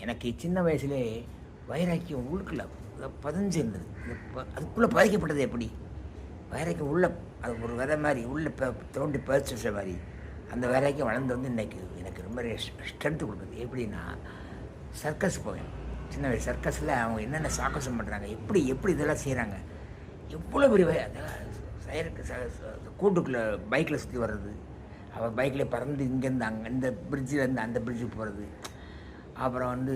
எனக்கு சின்ன வயசுலே வைராக்கியம் உள்ளுக்குள்ள பதிஞ்சு இருந்தது. அதுக்குள்ளே பதிக்கப்பட்டது எப்படி? வைராக்கியம் உள்ள அது ஒரு விதை மாதிரி உள்ளே தோண்டி பதிச்சு வச்ச மாதிரி அந்த வைராக்கியம் வளர்ந்து வந்து இன்றைக்கி எனக்கு ரொம்ப ஸ்ட்ரென்த்து கொடுக்குது. எப்படின்னா சர்க்கஸ் போவேன் சின்ன வயசு. சர்க்கஸில் அவங்க என்னென்ன சாகசம் பண்ணுறாங்க, எப்படி எப்படி இதெல்லாம் செய்கிறாங்க, எவ்வளோ பெரிய அதெல்லாம் கூட்டுக்குள்ளே பைக்கில் சுற்றி வர்றது, அவள் பைக்கில் பறந்து இங்கேருந்து அங்கே இந்த பிரிட்ஜிலேருந்து அந்த பிரிட்ஜுக்கு போகிறது, அப்புறம் வந்து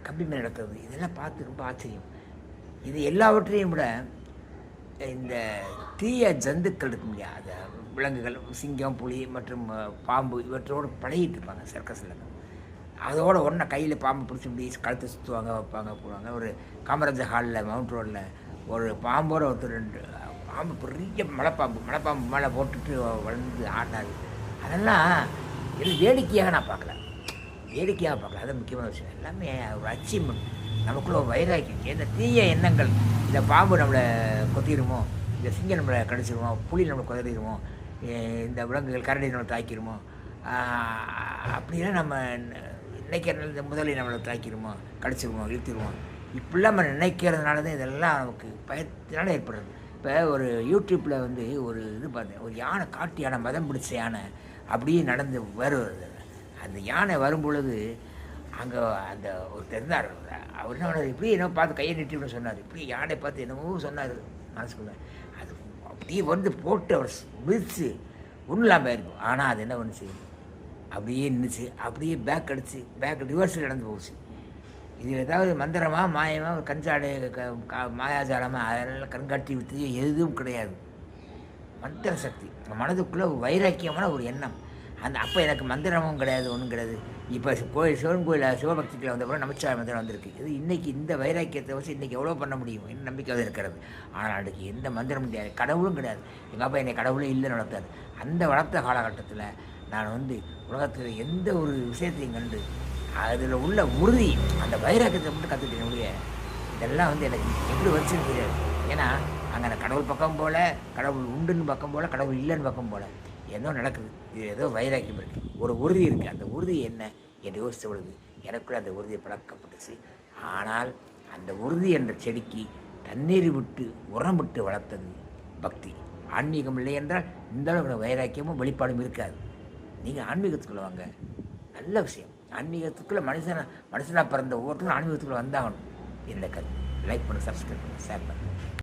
கம்பி மேலே நடக்கிறது, இதெல்லாம் பார்த்து ரொம்ப ஆச்சரியம். இது எல்லாவற்றையும் விட இந்த தீய ஜந்துக்கள் இருக்கும் இல்லையா, அது விலங்குகள், சிங்கம், புலி மற்றும் பாம்பு இவற்றோடு பழகிட்டு இருப்பாங்க சர்க்கஸில். அதோடு ஒன்றை கையில் பாம்பு பிடிச்சி இப்படி கழுத்தை சுற்றுவாங்க, வைப்பாங்க, போடுவாங்க. ஒரு காமராஜர் ஹாலில் மவுண்ட் ரோடில் ஒரு பாம்போட ஒருத்தர் 2 பாம்பு பெரிய மலைப்பாம்பு மேலே போட்டுட்டு வளர்ந்து ஆடினாரு. அதெல்லாம் எல்லாம் வேடிக்கையாக நான் பார்க்கல, அது முக்கியமான விஷயம். எல்லாமே ஒரு அச்சீவ்மெண்ட். நமக்குள்ள ஒரு வைராக்கியம். எந்த தீய எண்ணங்கள், இந்த பாம்பு நம்மளை கொத்திடுமோ, இந்த சிங்கம் நம்மளை கடிச்சிடுமோ, புலி நம்மளை குதறிடுமோ, இந்த விலங்குகள் கரடி நம்மளை தாக்கிடுமோ, அப்படிலாம் நம்ம நினைக்கிற இந்த முதலை நம்மளை தாக்கிடுமோ, கடிச்சிடுவோம், இழுத்திடுவோம், இப்படிலாம் நம்ம நினைக்கிறதுனால தான் இதெல்லாம் நமக்கு பயத்தினால ஏற்படுறது. இப்போ ஒரு யூடியூப்பில் வந்து ஒரு இது பார்த்தேன், ஒரு யானை, காட்டு யானை, மதம் பிடிச்ச யானை அப்படியே நடந்து வருவது. அந்த யானை வரும்பொழுது அங்கே அந்த ஒருத்தர் இருந்தார், அவர் என்ன பண்ணார், இப்படி என்ன பார்த்து கையை நிட்டுன்னு சொன்னார். இப்படி யானை பார்த்து என்னமோ சொன்னார் மனசுக்குள்ள. அது அப்படியே வந்து போட்டு அவர் மிதிச்சு ஒன்றும் இல்லாமல் இருக்கும். ஆனால் அது என்ன பண்ணுச்சு, அப்படியே நின்றுச்சு, அப்படியே பேக் ரிவர்ஸில் நடந்து போச்சு. இது ஏதாவது மந்திரமாக மாயமாக கஞ்சாடை மாயாஜாலமாக அதெல்லாம் கண்காட்டி விட்டு எதுவும் கிடையாது. மந்திர சக்தி மனதுக்குள்ளே வைராக்கியமான ஒரு எண்ணம். அப்போ எனக்கு மந்திரமும் கிடையாது, ஒன்றும் கிடையாது. இப்போ சிவன் கோயில் சிவபக்தியில் வந்தப்பறம் நமச்சிவாய மந்திரம் வந்திருக்கு. இது இன்றைக்கி இந்த வைராக்கியத்தை வச்சு இன்றைக்கி எவ்வளோ பண்ண முடியும் என்ன நம்பிக்கை இருக்கிறது. ஆனால் அதுக்கு எந்த மந்திரமும் கிடையாது, கடவுளும் கிடையாது. எங்கள் அப்பா என்னை கடவுளே இல்லைன்னு வளர்த்தாரு. அந்த வளர்த்த காலகட்டத்தில் நான் வந்து உலகத்தில் எந்த ஒரு விஷயத்தையும் கண்டு அதில் உள்ள உறுதி, அந்த வைராக்கியத்தை மட்டும் கற்றுக்கிட்டேன் முடிய இதெல்லாம் வந்து எனக்கு எப்படி வச்சுன்னு தெரியாது. ஏன்னா அங்கே அந்த கடவுள் பக்கம் போல், கடவுள் உண்டுன்னு பக்கம் போல், கடவுள் இல்லைன்னு பக்கம் போல் ஏதோ நடக்குது. இது ஏதோ வைராக்கியம் இருக்குது, ஒரு உறுதி இருக்குது. அந்த உறுதி என்ன என்று யோசித்த பொழுது எனக்குள்ள அந்த உறுதியை பழக்கப்பட்டுச்சு. ஆனால் அந்த உறுதி என்ற செடிக்கு தண்ணீர் விட்டு உரம் விட்டு வளர்த்தது பக்தி. ஆன்மீகம் இல்லை என்றால் இந்த அளவுக்கு வைராக்கியமும் வெளிப்பாடும் இருக்காது. நீங்கள் ஆன்மீகத்துக்குள்ளே வாங்க, நல்ல விஷயம். ஆன்மீகத்துக்குள்ளே மனுஷனாக பிறந்த ஒவ்வொருத்தரும் ஆன்மீகத்துக்குள்ளே வந்தாகணும். இந்த கருத்து லைக் பண்ணு, சப்ஸ்கிரைப் பண்ணு, ஷேர் பண்ணு.